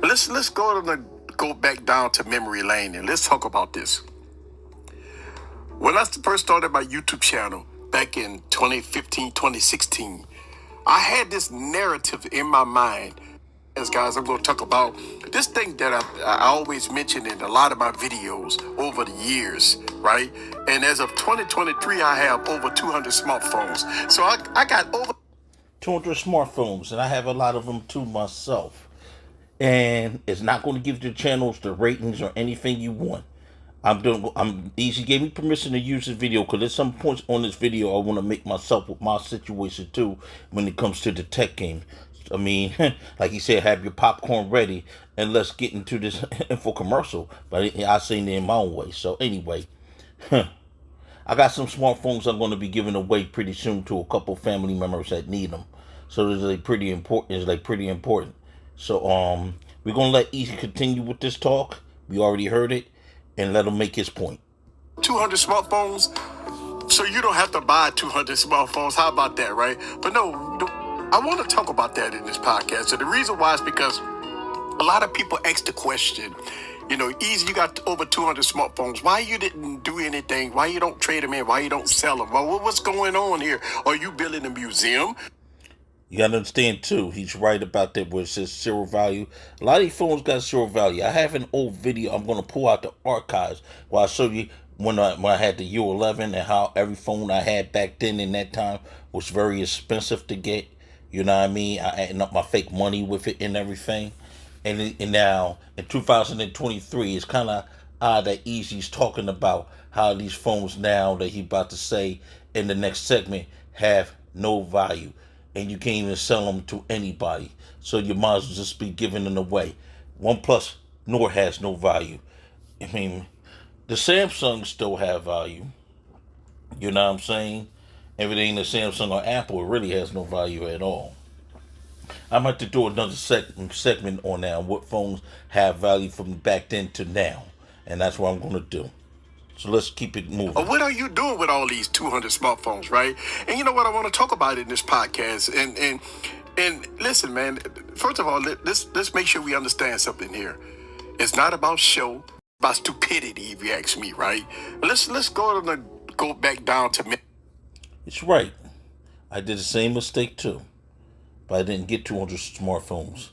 Let's go back down to memory lane and let's talk about this. When I first started my YouTube channel back in 2015, 2016, I had this narrative in my mind. As guys, I'm going to talk about this thing that I always mention in a lot of my videos over the years, right? And as of 2023, I have over 200 smartphones. So I got over 200 smartphones, and I have a lot of them too myself. And it's not going to give the channels the ratings or anything you want. Easy gave me permission to use this video because there's some points on this video I want to make myself with my situation too when it comes to the tech game. I mean, like he said, have your popcorn ready and let's get into this info commercial. But I seen it in my own way. So anyway, I got some smartphones I'm going to be giving away pretty soon to a couple family members that need them. So it's like pretty important. So we're gonna let Easy continue with this talk. We already heard it, and let him make his point. 200 smartphones, so you don't have to buy 200 smartphones. How about that, right? But no, I want to talk about that in this podcast. So the reason why is because a lot of people ask the question, Easy, you got over 200 smartphones. Why you didn't do anything? Why you don't trade them in? Why you don't sell them? Well, what's going on here? Are you building a museum? You gotta understand too, he's right about that where it says zero value. A lot of these phones got zero value. I have an old video I'm gonna pull out the archives where I show you when I had the U11 and how every phone I had back then in that time was very expensive to get. You know what I mean? I adding up my fake money with it and everything. And now in 2023, it's kind of odd that Easy's talking about how these phones now that he about to say in the next segment have no value, and you can't even sell them to anybody. So you might as well just be giving them away. OnePlus nor has no value. I mean, the Samsung still have value. You know what I'm saying? Everything that Samsung or Apple really has no value at all. I'm going to do another segment on that, what phones have value from back then to now. And that's what I'm going to do. So let's keep it moving. What are you doing with all these 200 smartphones, right? And you know what I want to talk about in this podcast? And listen, man, first of all, let's make sure we understand something here. It's not about show, it's about stupidity, if you ask me, right? Let's go back down to me. It's right. I did the same mistake too. But I didn't get 200 smartphones.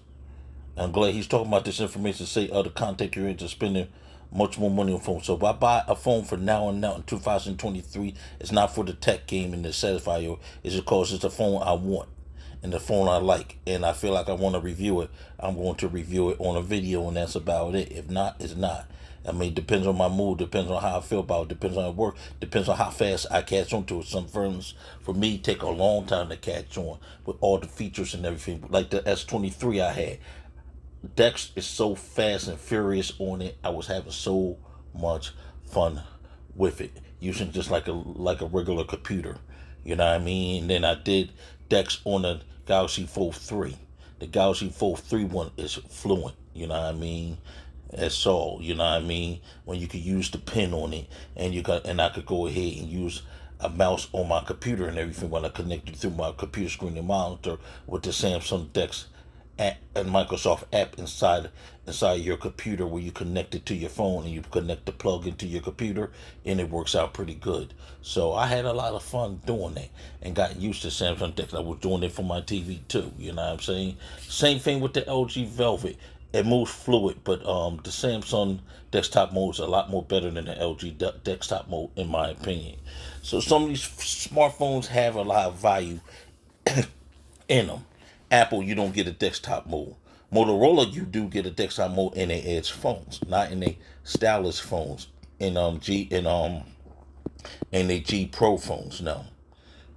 I'm glad he's talking about this information to say other content creators spending much more money on phones. So if I buy a phone for now and now in 2023, it's not for the tech game and the satisfy you. It's because it's a phone I want and the phone I like. And I feel like I want to review it. I'm going to review it on a video, and that's about it. If not, it's not. I mean, it depends on my mood, depends on how I feel about it, depends on work, depends on how fast I catch on to it. Some phones, for me, take a long time to catch on with all the features and everything. Like the S23 I had. Dex is so fast and furious on it. I was having so much fun with it, using just like a regular computer. You know what I mean? And then I did Dex on the Galaxy Fold 3. The Galaxy Fold 3 one is fluent. You know what I mean? That's all, you know what I mean? When you could use the pen on it, and I could go ahead and use a mouse on my computer and everything when I connected through my computer screen and monitor with the Samsung Dex app and Microsoft app inside your computer, where you connect it to your phone and you connect the plug into your computer, and it works out pretty good. So I had a lot of fun doing that and got used to Samsung Dex. I was doing it for my TV too, you know what I'm saying? Same thing with the LG Velvet. It moves fluid, but the Samsung desktop mode is a lot more better than the LG desktop mode, in my opinion. So some of these smartphones have a lot of value in them. Apple, you don't get a desktop mode. Motorola, you do get a desktop mode in their Edge phones, not in their stylus phones. In their G Pro phones, no.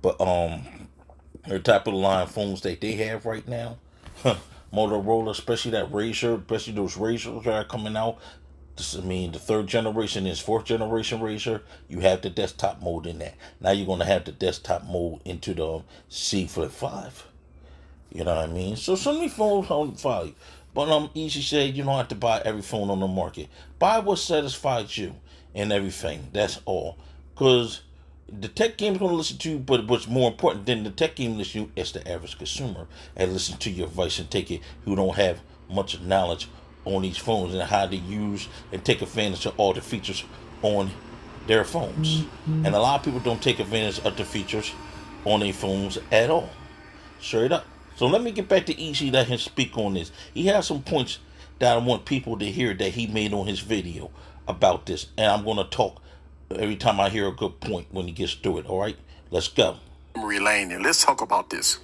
But the type of line phones that they have right now. Motorola, especially that Razr, especially those Razrs that are coming out. The third generation is fourth generation Razr. You have the desktop mode in that. Now you're going to have the desktop mode into the C Flip 5. You know what I mean? So some of these phones don't value. But Easy said you don't have to buy every phone on the market. Buy what satisfies you and everything. That's all. Because the tech game is going to listen to you, but what's more important than the tech game listen to you is the average consumer and listen to your advice and take it, who don't have much knowledge on these phones and how to use and take advantage of all the features on their phones. And a lot of people don't take advantage of the features on their phones at all. Straight up. So let me get back to Easy, let him speak on this. He has some points that I want people to hear that he made on his video about this. And I'm going to talk every time I hear a good point when he gets through it. All right? Let's go. Memory lane, and let's talk about this.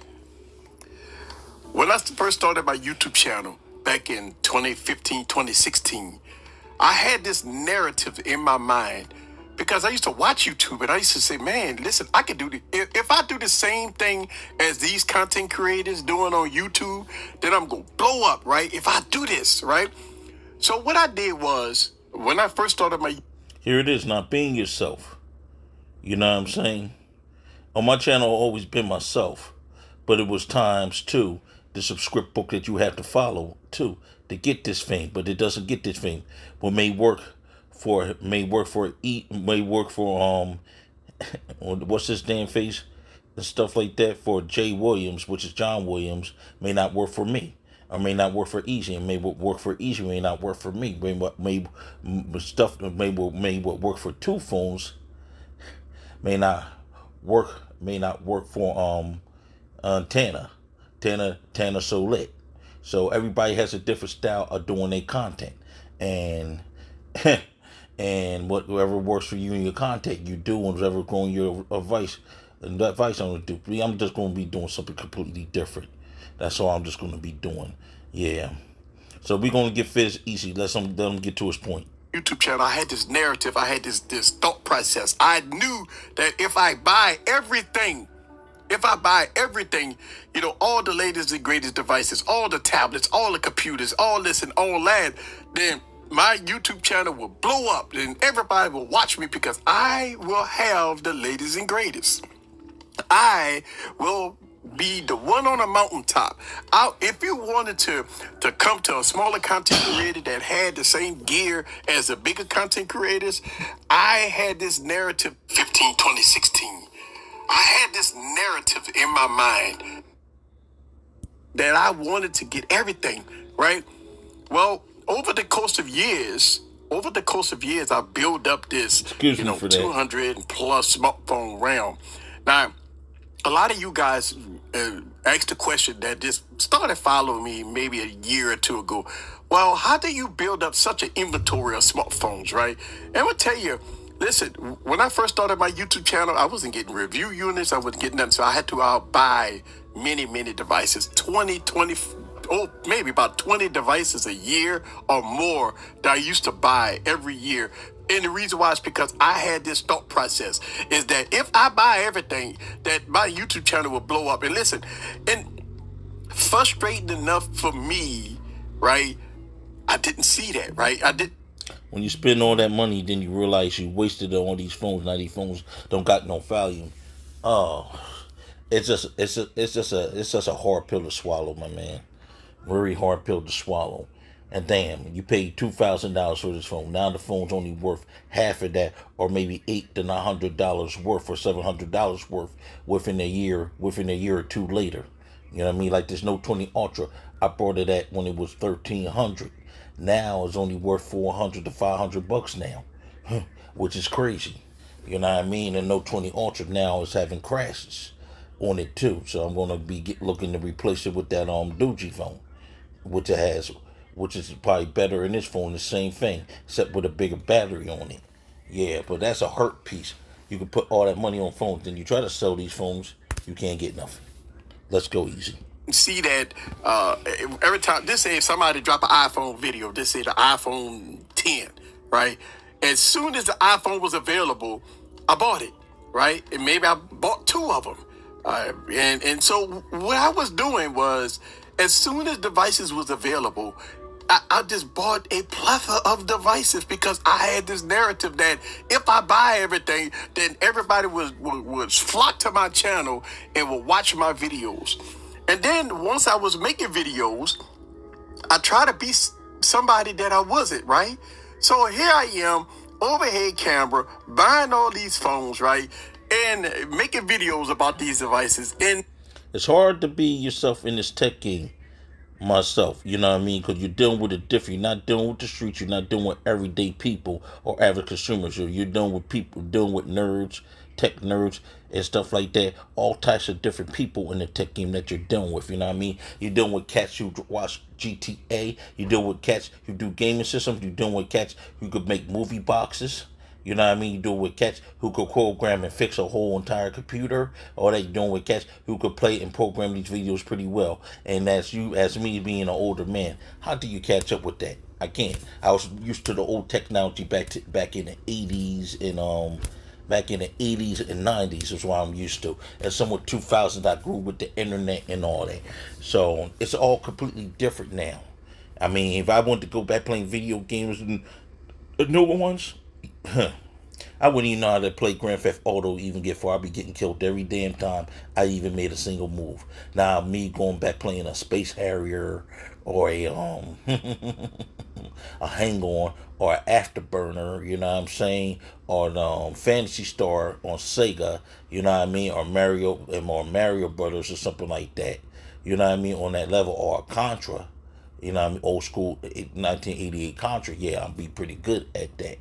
When I first started my YouTube channel back in 2015, 2016, I had this narrative in my mind because I used to watch YouTube and I used to say, man, listen, I could do this. If I do the same thing as these content creators doing on YouTube, then I'm going to blow up, right? If I do this, right? So what I did was, when I first started my... Here it is, not being yourself. You know what I'm saying? On my channel, I've always been myself. But it was times, too, the subscript book that you have to follow, too, to get this fame. But it doesn't get this fame. What may work for what's his damn face and stuff like that for Jay Williams, which is John Williams, may not work for me. Or may not work for Easy, and may work for Easy, may not work for me. May work for two phones may not work for Tana Solet. So everybody has a different style of doing their content, and and whatever works for you and your content, you do, and whatever going your advice I'm gonna do. I'm just gonna be doing something completely different. That's all I'm just gonna be doing. Yeah. So we're gonna get Fizz Easy. Let him get to his point. YouTube channel, I had this narrative, I had this thought process. I knew that if I buy everything, you know, all the latest and greatest devices, all the tablets, all the computers, all this and all that, then my YouTube channel will blow up and everybody will watch me because I will have the latest and greatest. I will be the one on the mountaintop. If you wanted to come to a smaller content creator that had the same gear as the bigger content creators, I had this narrative 2016. I had this narrative in my mind that I wanted to get everything, right? Well, over the course of years, I built up this, 200 plus smartphone realm. Now, a lot of you guys asked the question that just started following me maybe a year or two ago. Well, how do you build up such an inventory of smartphones, right? And I'm going to tell you, listen, when I first started my YouTube channel, I wasn't getting review units. I wasn't getting nothing. So I had to buy many devices, maybe about 20 devices a year or more that I used to buy every year. And the reason why is because I had this thought process is that if I buy everything, that my YouTube channel will blow up. And listen, and frustrating enough for me, right? I didn't see that, right? When you spend all that money, then you realize you wasted it on these phones. Now these phones don't got no value. Oh, it's just a hard pill to swallow, my man. Very hard pill to swallow. And damn, you paid $2,000 for this phone. Now the phone's only worth half of that, or maybe $800 to $900 worth, or $700 worth within a year or two later. You know what I mean? Like this Note 20 Ultra, I bought it at when it was $1,300. Now it's only worth $400 to $500 now, which is crazy. You know what I mean? And Note 20 Ultra now is having crashes on it too. So I'm gonna be looking to replace it with that Doogee phone, which is probably better in this phone, the same thing, except with a bigger battery on it. Yeah, but that's a hurt piece. You can put all that money on phones, then you try to sell these phones, you can't get nothing. Let's go Easy. See that every time, this say if somebody drop an iPhone video, this say the iPhone 10, right? As soon as the iPhone was available, I bought it, right? And maybe I bought two of them. And so what I was doing was, as soon as devices was available, I just bought a plethora of devices because I had this narrative that if I buy everything, then everybody would flock to my channel and will watch my videos. And then once I was making videos, I try to be somebody that I wasn't, right? So here I am, overhead camera, buying all these phones, right? And making videos about these devices. And it's hard to be yourself in this tech game. myself. You know what I mean? Because you're dealing with it different. You're not dealing with the streets. You're not dealing with everyday people or average consumers. You're dealing with people, dealing with nerds, tech nerds, and stuff like that. All types of different people in the tech game that you're dealing with. You know what I mean? You're dealing with cats who watch GTA. You deal with cats who do gaming systems. You're dealing with cats who could make movie boxes. You know what I mean? You do it with cats who could program and fix a whole entire computer, or they doing with cats who could play and program these videos pretty well. And that's you, as me being an older man. How do you catch up with that? I can't. I was used to the old technology back in the 80s and back in the 80s and 90s is what I'm used to. And somewhat 2000s, I grew with the internet and all that. So it's all completely different now. I mean, if I wanted to go back playing video games and the newer ones, I wouldn't even know how to play Grand Theft Auto, even get far. I'd be getting killed every damn time I even made a single move. Now me going back playing a Space Harrier or a Hang On or an Afterburner, you know what I'm saying, or Fantasy Star on Sega, you know what I mean, or Mario Brothers or something like that, you know what I mean, on that level, or a Contra, you know what I mean, old school 1988 Contra. Yeah, I'll be pretty good at that.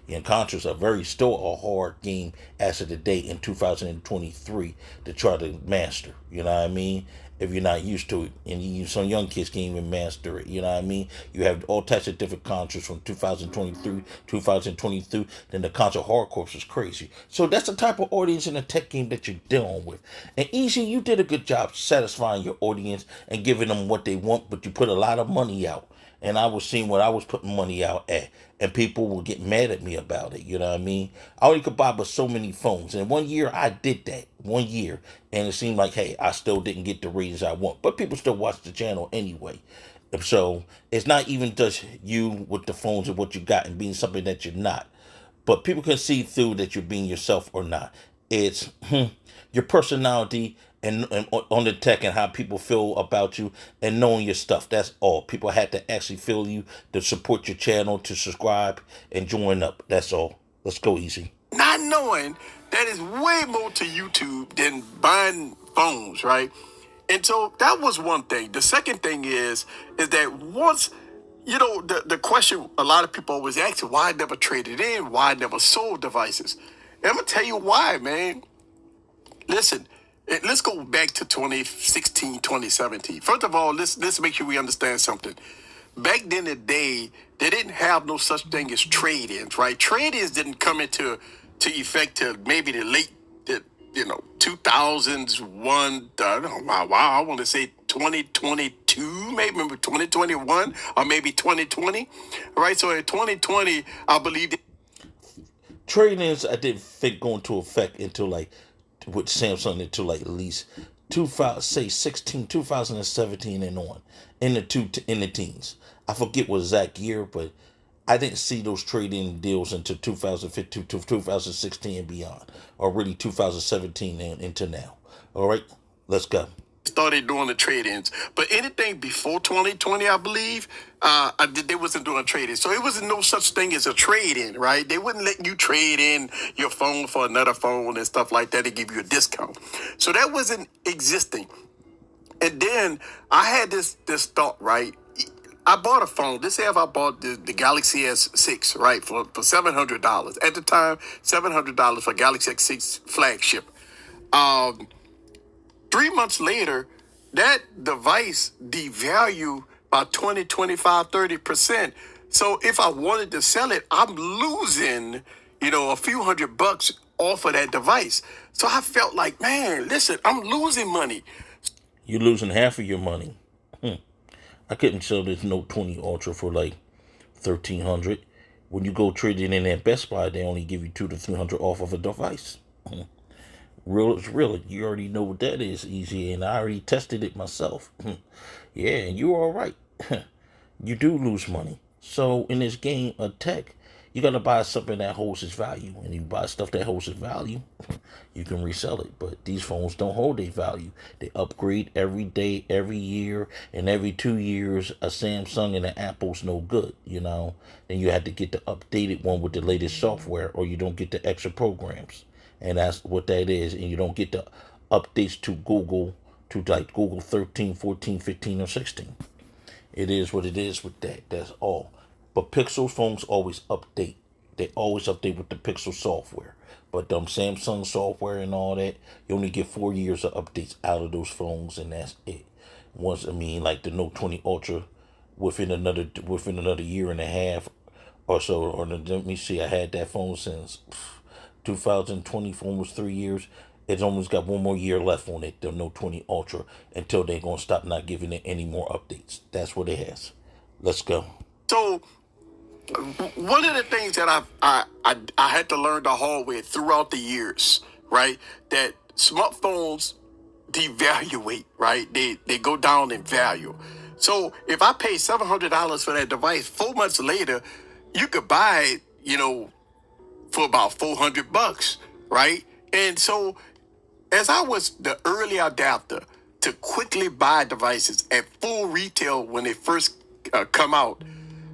And Contra's a very still a hard game as of the day in 2023 to try to master. You know what I mean? If you're not used to it, and some young kids can't even master it. You know what I mean? You have all types of different Contras from 2023, 2022. Then the Contra Hardcore is crazy. So that's the type of audience in a tech game that you're dealing with. And Easy, you did a good job satisfying your audience and giving them what they want, but you put a lot of money out, and I was seeing what I was putting money out at, and people will get mad at me about it. You know what I mean? I only could buy but so many phones, and 1 year I did that 1 year, and it seemed like, hey, I still didn't get the ratings I want, but people still watch the channel anyway. So it's not even just you with the phones and what you got and being something that you're not, but people can see through that you're being yourself or not. It's your personality and on the tech and how people feel about you and knowing your stuff. That's all. People had to actually feel you to support your channel, to subscribe and join up. That's all. Let's go, Easy. Not knowing that is way more to YouTube than buying phones, right? And so that was one thing. The second thing is that once, the question a lot of people always ask, why I never traded in, why I never sold devices. And I'm gonna tell you why, man. Listen, let's go back to 2016, 2017. First of all, let's make sure we understand something. Back then in the day, they didn't have no such thing as trade-ins, right? Trade-ins didn't come into effect till maybe the late, 2001. I don't know, wow, I want to say 2022, maybe 2021, or maybe 2020, right? So in 2020, I believe. Trade-ins I didn't think go into effect until like with Samsung until like at least 2000, say 16, 2017 and on in the teens. I forget what exact year, but I didn't see those trade-in deals until 2015 to 2016 and beyond, or really 2017 and into now. All right, let's go. Started doing the trade-ins, but anything before 2020, I believe, they wasn't doing trade-ins. So it wasn't no such thing as a trade-in, right? They wouldn't let you trade in your phone for another phone and stuff like that to give you a discount. So that wasn't existing. And then I had this thought, right? I bought a phone. Let's say if I bought the Galaxy S6, right, for $700 at the time, $700 for Galaxy S6 flagship. Um, 3 months later, that device devalued by 20, 25, 30%. So if I wanted to sell it, I'm losing, a few $100 off of that device. So I felt like, man, listen, I'm losing money. You're losing half of your money. I couldn't sell this Note 20 Ultra for like 1,300. When you go trade it in at Best Buy, they only give you 200 to 300 off of a device. Real is real. You already know what that is, Easy, and I already tested it myself. Yeah, and you're all right. You do lose money. So in this game of tech, you gotta buy something that holds its value. And you buy stuff that holds its value, you can resell it. But these phones don't hold their value. They upgrade every day, every year, and every 2 years. A Samsung and an Apple's no good, Then you have to get the updated one with the latest software, or you don't get the extra programs. And that's what that is. And you don't get the updates to Google, to like Google 13, 14, 15, or 16. It is what it is with that. That's all. But Pixel phones always update. They always update with the Pixel software. But Samsung software and all that, you only get 4 years of updates out of those phones, and that's it. Once like the Note 20 Ultra, within another year and a half or so, or let me see, I had that phone since 2020 for almost 3 years. It's almost got one more year left on it, the Note 20 Ultra, until they're gonna stop not giving it any more updates. That's what it has. Let's go. So one of the things that I had to learn the hard way throughout the years, right? That smartphones devaluate, right? They go down in value. So if I pay $700 for that device, 4 months later, you could buy it, for about $400, right? And so as I was the early adapter to quickly buy devices at full retail when they first come out,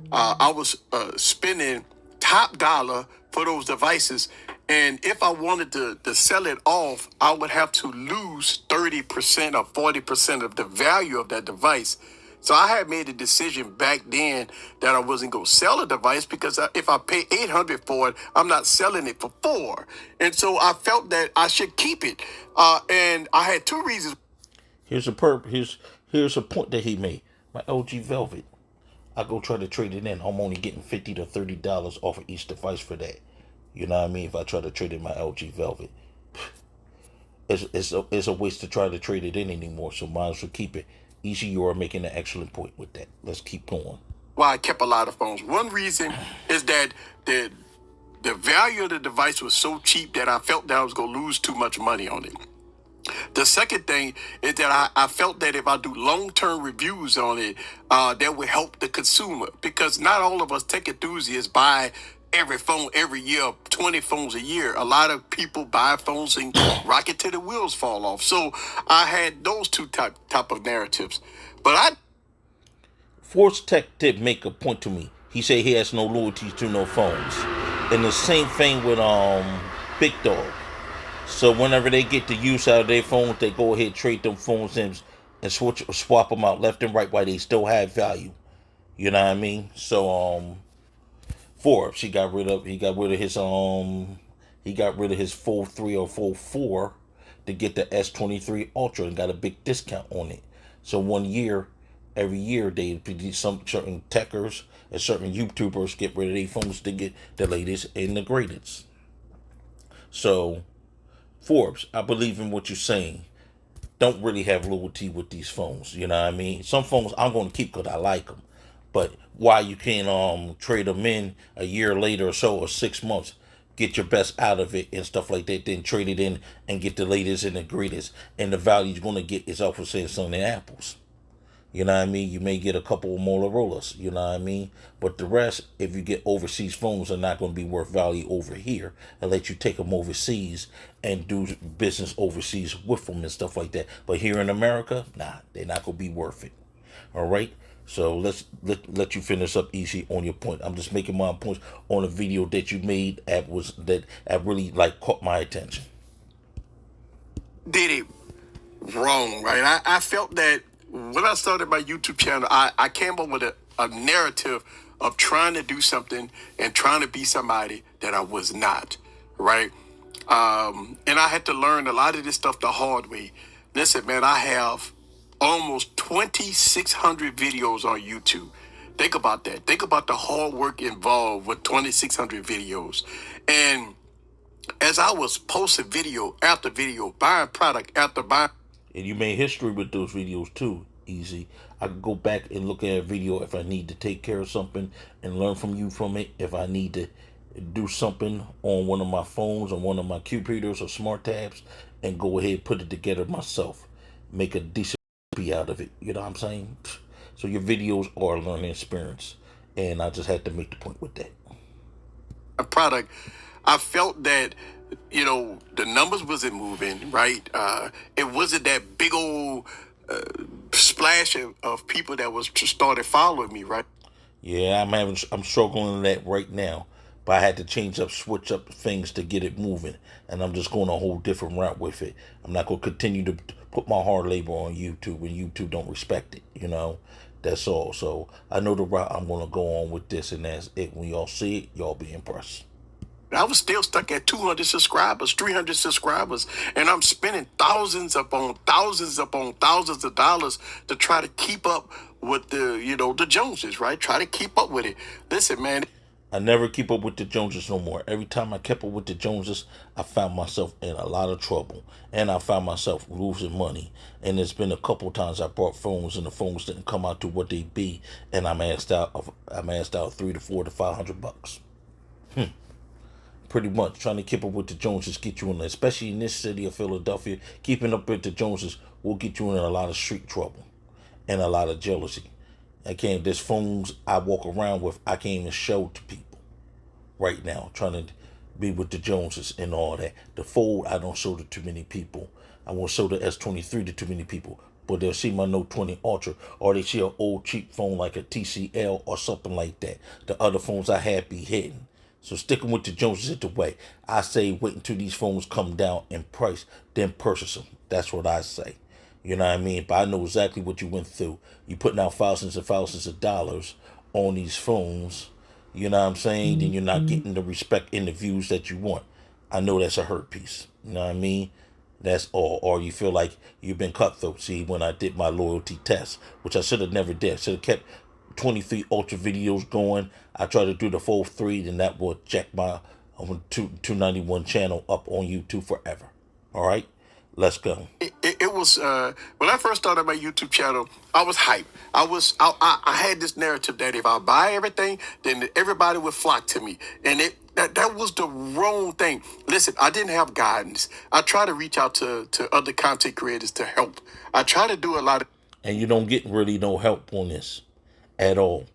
I was spending top dollar for those devices. And if I wanted to sell it off, I would have to lose 30% or 40% of the value of that device. So I had made a decision back then that I wasn't going to sell a device because if I pay $800 for it, I'm not selling it for $400. And so I felt that I should keep it. And I had two reasons. Here's a point that he made. My LG Velvet. I go try to trade it in. I'm only getting $50 to $30 off of each device for that. You know what I mean? If I try to trade in my LG Velvet, it's a waste to try to trade it in anymore. So might as well keep it. Easy, you are making an excellent point with that. Let's keep going. Why I kept a lot of phones. One reason is that the value of the device was so cheap that I felt that I was going to lose too much money on it. The second thing is that I felt that if I do long-term reviews on it, that would help the consumer, because not all of us tech enthusiasts buy every phone every year, 20 phones a year. A lot of people buy phones and rock it till the wheels fall off. So I had those two type of narratives. But Force Tech did make a point to me. He said he has no loyalty to no phones. And the same thing with Big Dog. So whenever they get the use out of their phones, they go ahead and trade them phones in and swap them out left and right while they still have value. You know what I mean? So Forbes, he got rid of his Fold 3 or Fold 4 to get the S23 Ultra and got a big discount on it. So every year some certain techers and certain YouTubers get rid of their phones to get the latest and the greatest. So Forbes, I believe in what you're saying. Don't really have loyalty with these phones. You know what I mean? Some phones I'm going to keep because I like them. But why you can't trade them in a year later or so, or 6 months, get your best out of it and stuff like that, then trade it in and get the latest and the greatest. And the value you're going to get is off of Samsung and apples. You know what I mean? You may get a couple of Motorola's, you know what I mean? But the rest, if you get overseas phones, are not going to be worth value over here and let you take them overseas and do business overseas with them and stuff like that. But here in America, nah, they're not going to be worth it. All right? So let you finish up easy on your point. I'm just making my points on a video that you made that really like caught my attention. did it wrong, right? I felt that when I started my YouTube channel, I came up with a narrative of trying to do something and trying to be somebody that I was not, right? And I had to learn a lot of this stuff the hard way. Listen, man, I have almost 2,600 videos on YouTube. Think about that. Think about the hard work involved with 2,600 videos. And as I was posting video after video, buying product after buying. And you made history with those videos too, Easy. I can go back and look at a video if I need to take care of something and learn from you from it. If I need to do something on one of my phones or one of my computers or smart tabs, and go ahead and put it together myself. Make a decent out of it. You know what I'm saying? So your videos are a learning experience. And I just had to make the point with that. A product, I felt that, the numbers wasn't moving, right? It wasn't that big old splash of people that was started following me, right? Yeah, I'm struggling with that right now. But I had to switch up things to get it moving. And I'm just going a whole different route with it. I'm not going to continue to put my hard labor on YouTube when YouTube don't respect it, That's all. So I know the route I'm gonna go on with this, and that's it. When y'all see it, y'all be impressed. I was still stuck at 200 subscribers, 300 subscribers, and I'm spending thousands of dollars to try to keep up with the Joneses, right? Try to keep up with it. Listen, man. I never keep up with the Joneses no more. Every time I kept up with the Joneses, I found myself in a lot of trouble, and I found myself losing money. And there's been a couple times I bought phones, and the phones didn't come out to what they be, and I'm asked out $300 to $400 to $500. Pretty much trying to keep up with the Joneses get you in, especially in this city of Philadelphia. Keeping up with the Joneses will get you in a lot of street trouble and a lot of jealousy. I can't. There's phones I walk around with I can't even show to people right now. Trying to be with the Joneses and all that. The Fold I don't show to too many people. I won't show the S23 to too many people. But they'll see my Note 20 Ultra, or they see an old cheap phone like a TCL or something like that. The other phones I had be hidden. So sticking with the Joneses is the way. I say wait until these phones come down in price, then purchase them. That's what I say. You know what I mean? But I know exactly what you went through. You putting out thousands and thousands of dollars on these phones. You know what I'm saying? Then you're not getting the respect and the views that you want. I know that's a hurt piece. You know what I mean? That's all. Or you feel like you've been cutthroat. See, when I did my loyalty test, which I should have never did, should have kept 23 Ultra videos going. I tried to do the full 3, then that will check my 291 channel up on YouTube forever. All right, let's go. It was when I first started my YouTube channel, I was hyped. I had this narrative that if I buy everything, then everybody would flock to me, and that was the wrong thing. Listen, I didn't have guidance. I try to reach out to other content creators to help. I try to do a lot of. And you don't get really no help on this at all.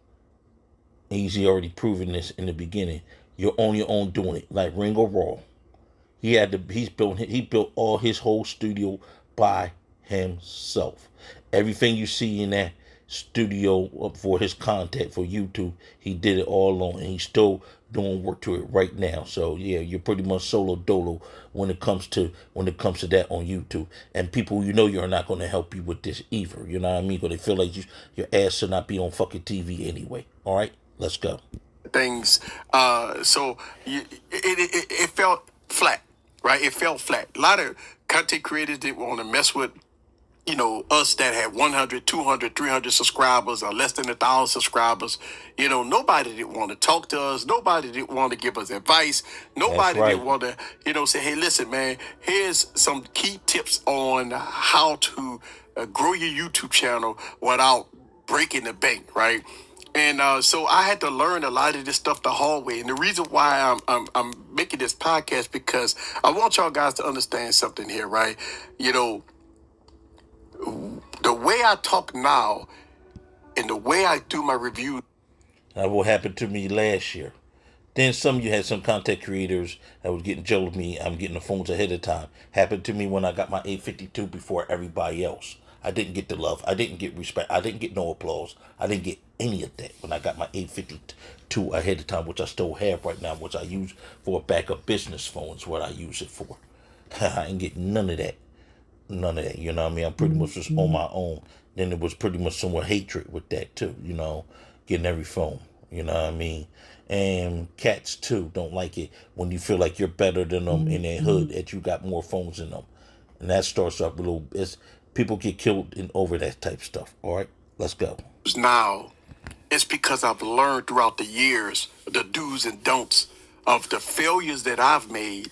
Eazy already proven this in the beginning. You're on your own doing it, like Ringo Raw. He built all his whole studio by himself. Everything you see in that studio for his content for YouTube, he did it all alone, and he's still doing work to it right now. So yeah, you're pretty much solo dolo when it comes to that on YouTube. And people, you're not going to help you with this either. You know what I mean? Because they feel like your ass should not be on fucking TV anyway. All right, let's go. Things. So it felt flat, right? It felt flat. A lot of content creators didn't want to mess with, us that had 100, 200, 300 subscribers or less than 1,000 subscribers. Nobody didn't want to talk to us. Nobody didn't want to give us advice. Nobody didn't want to, say, hey, listen, man, here's some key tips on how to grow your YouTube channel without breaking the bank, right? And so I had to learn a lot of this stuff the hard way. And the reason why I'm making this podcast, because I want y'all guys to understand something here, right? The way I talk now and the way I do my review. That's what happened to me last year. Then you had some content creators that was getting jealous of me. I'm getting the phones ahead of time. Happened to me when I got my 852 before everybody else. I didn't get the love. I didn't get respect. I didn't get no applause. I didn't get any of that when I got my 852 ahead of time, which I still have right now, which I use for a backup business phone is what I use it for. I ain't get none of that. None of that. You know what I mean? I'm pretty much just on my own. Then it was pretty much somewhat hatred with that too, getting every phone. You know what I mean? And cats too don't like it when you feel like you're better than them in their hood, that you got more phones than them. And that starts up a little, people get killed over that type of stuff. All right, let's go. Now, it's because I've learned throughout the years the do's and don'ts of the failures that I've made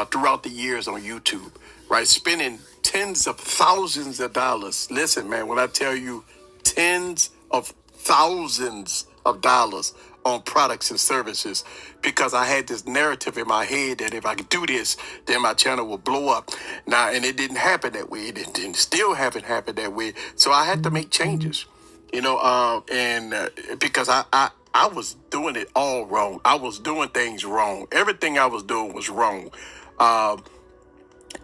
throughout the years on YouTube, right? Spending tens of thousands of dollars. Listen, man, when I tell you tens of thousands of dollars on products and services, because I had this narrative in my head that if I could do this, then my channel will blow up. Now, and it didn't happen that way. It didn't, still haven't happened that way. So I had to make changes, because I was doing it all wrong. I was doing things wrong. Everything I was doing was wrong.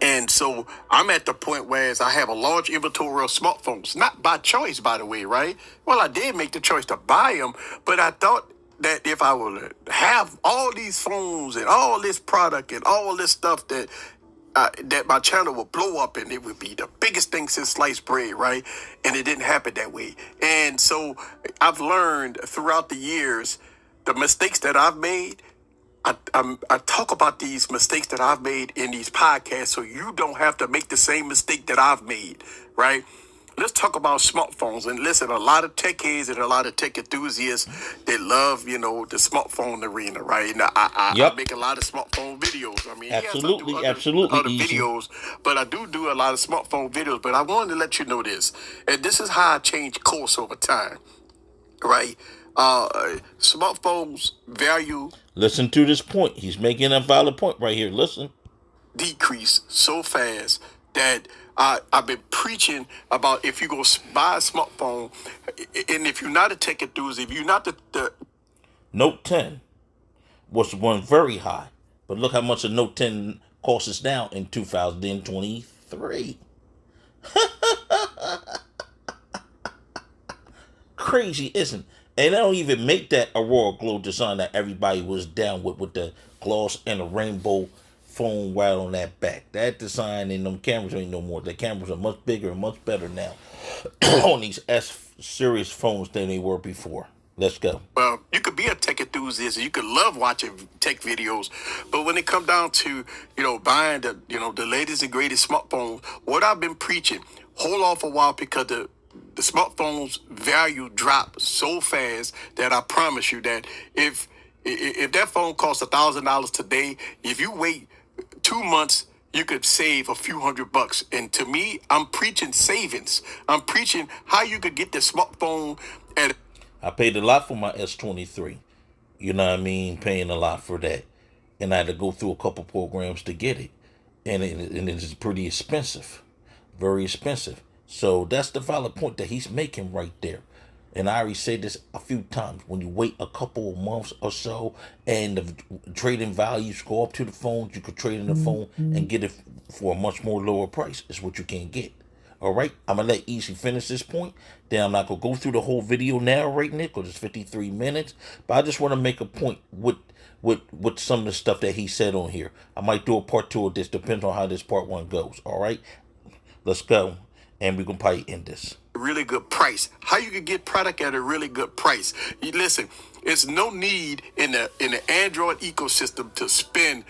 And so I'm at the point where I have a large inventory of smartphones, not by choice, by the way, right? Well, I did make the choice to buy them, but I thought that if I would have all these phones and all this product and all this stuff, that that my channel would blow up and it would be the biggest thing since sliced bread, right? And it didn't happen that way. And so I've learned throughout the years the mistakes that I've made. I talk about these mistakes that I've made in these podcasts so you don't have to make the same mistake that I've made, right? Let's talk about smartphones. And listen, a lot of tech heads and a lot of tech enthusiasts that love, the smartphone arena, right? And I make a lot of smartphone videos. I mean, Absolutely, yes, I do absolutely other easy. videos, but I do a lot of smartphone videos. But I wanted to let you know this. And this is how I change course over time, right? Smartphones value Listen to this point. He's making a valid point right here. Listen. decrease so fast that I've been preaching about if you go buy a smartphone, and if you're not a tech enthusiast, if you're not the Note 10 was one very high, but look how much a Note 10 costs us now in 2023. Crazy, isn't it? And they don't even make that Aurora Glow design that everybody was down with the gloss and the rainbow foam right on that back. That design in them cameras ain't no more. The cameras are much bigger and much better now on these S series phones than they were before. Let's go. well, you could be a tech enthusiast and you could love watching tech videos, but when it come down to buying the latest and greatest smartphone, what I've been preaching, hold off a while because the smartphone's value dropped so fast that I promise you that if that phone costs $1,000 today, if you wait 2 months, you could save a few $100. And to me, I'm preaching savings. I'm preaching how you could get the smartphone at. I paid a lot for my S23. You know what I mean? Paying a lot for that. And I had to go through a couple programs to get it. And it is pretty expensive. Very expensive. So that's the valid point that he's making right there. And I already said this a few times. When you wait a couple of months or so and the trading values go up to the phones, you could trade in the phone and get it for a much more lower price. Is what you can get. All right, I'm gonna let Easy finish this point. Then I'm not gonna go through the whole video narrating it because it's 53 minutes. But I just want to make a point with some of the stuff that he said on here. I might do a part two of this, depending on how this part one goes. All right, let's go, and we're gonna probably end this. Really good price. How you can get product at a really good price? Listen, it's no need in the Android ecosystem to spend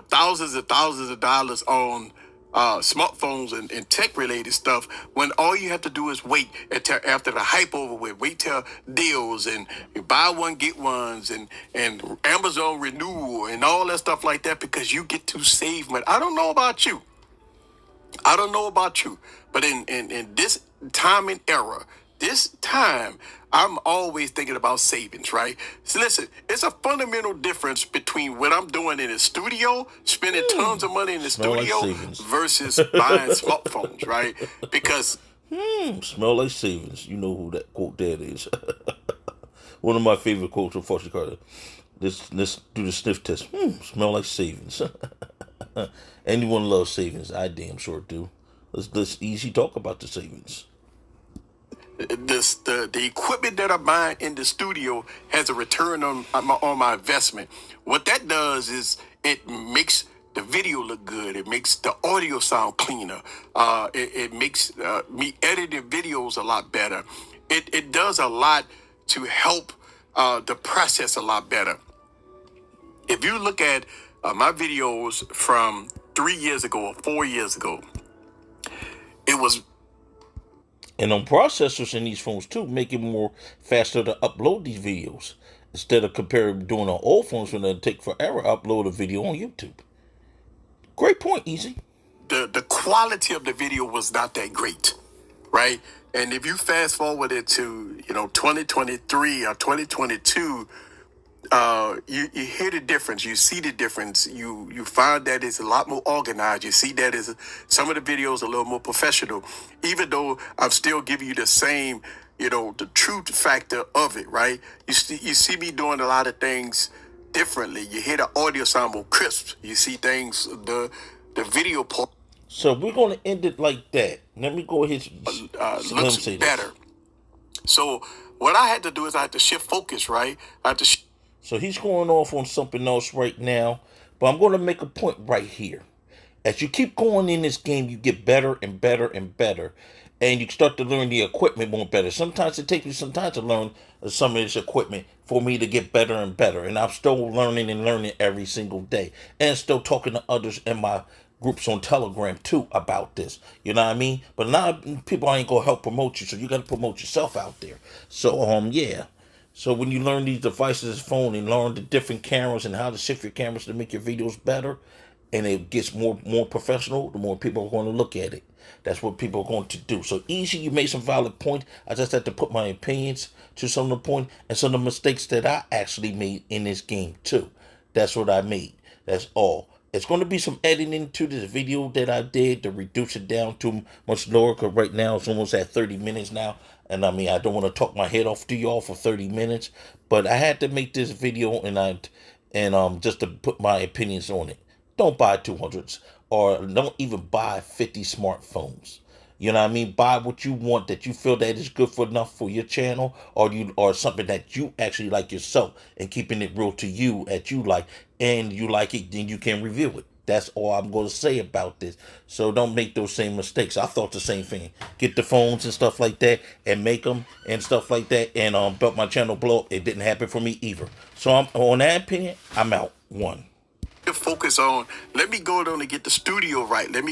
thousands and thousands of dollars on smartphones and tech related stuff when all you have to do is wait until after the hype over with. Wait till deals and you buy one get ones and Amazon renewal and all that stuff like that because you get to save money. I don't know about you. But in this time and era, this time, I'm always thinking about savings, right? So listen, it's a fundamental difference between what I'm doing in the studio, spending tons of money in the Smell like studio savings. versus buying smartphones, right? Because Smell like savings. You know who that quote that is. One of my favorite quotes from Fortune Carter. Let's do the sniff test. Smell like savings. Anyone loves savings? I damn sure do. Let's easy talk about the savings. the equipment that I'm buying in the studio has a return on my investment. What that does is it makes the video look good. It makes the audio sound cleaner. It makes me editing videos a lot better. It does a lot to help the process a lot better. If you look at my videos from 3 years ago or 4 years ago, it was. And on processors in these phones too, make it more faster to upload these videos. Instead of comparing doing on old phones when it take forever to upload a video on YouTube. Great point, Easy. The quality of the video was not that great, right? And if you fast forward it to 2023 or 2022, you hear the difference. You see the difference. You find that it's a lot more organized. You see that is some of the videos a little more professional, even though I'm still giving you the same, the truth factor of it, right? You see me doing a lot of things differently. You hear the audio sound more crisp. You see things the video part. So we're gonna end it like that. Let me go ahead. Looks better. So what I had to do is I had to shift focus, right? I had to. So he's going off on something else right now, but I'm going to make a point right here. As you keep going in this game, you get better and better and better. And you start to learn the equipment more better. Sometimes it takes me some time to learn some of this equipment for me to get better and better. And I'm still learning and learning every single day. And still talking to others in my groups on Telegram too about this. You know what I mean? But a lot of people ain't gonna help promote you, so you gotta promote yourself out there. So yeah. So when you learn these devices, phone, and learn the different cameras and how to shift your cameras to make your videos better, and it gets more professional, the more people are going to look at it. That's what people are going to do. So easy, you made some valid points. I just had to put my opinions to some of the point and some of the mistakes that I actually made in this game too. That's what I made. That's all. It's going to be some editing to this video that I did to reduce it down to much lower, because right now it's almost at 30 minutes now. And I mean, I don't want to talk my head off to y'all for 30 minutes, but I had to make this video, and just to put my opinions on it. Don't buy 200s, or don't even buy 50 smartphones. You know what I mean? Buy what you want that you feel that is good for enough for your channel, or something that you actually like yourself, and keeping it real to you that you like, and you like it, then you can review it. That's all I'm going to say about this. So don't make those same mistakes. I thought the same thing. Get the phones and stuff like that and make them and stuff like that, and built my channel blow up. It didn't happen for me either. So I'm on that opinion. I'm out. One. Focus on, let me go down and get the studio right. Let me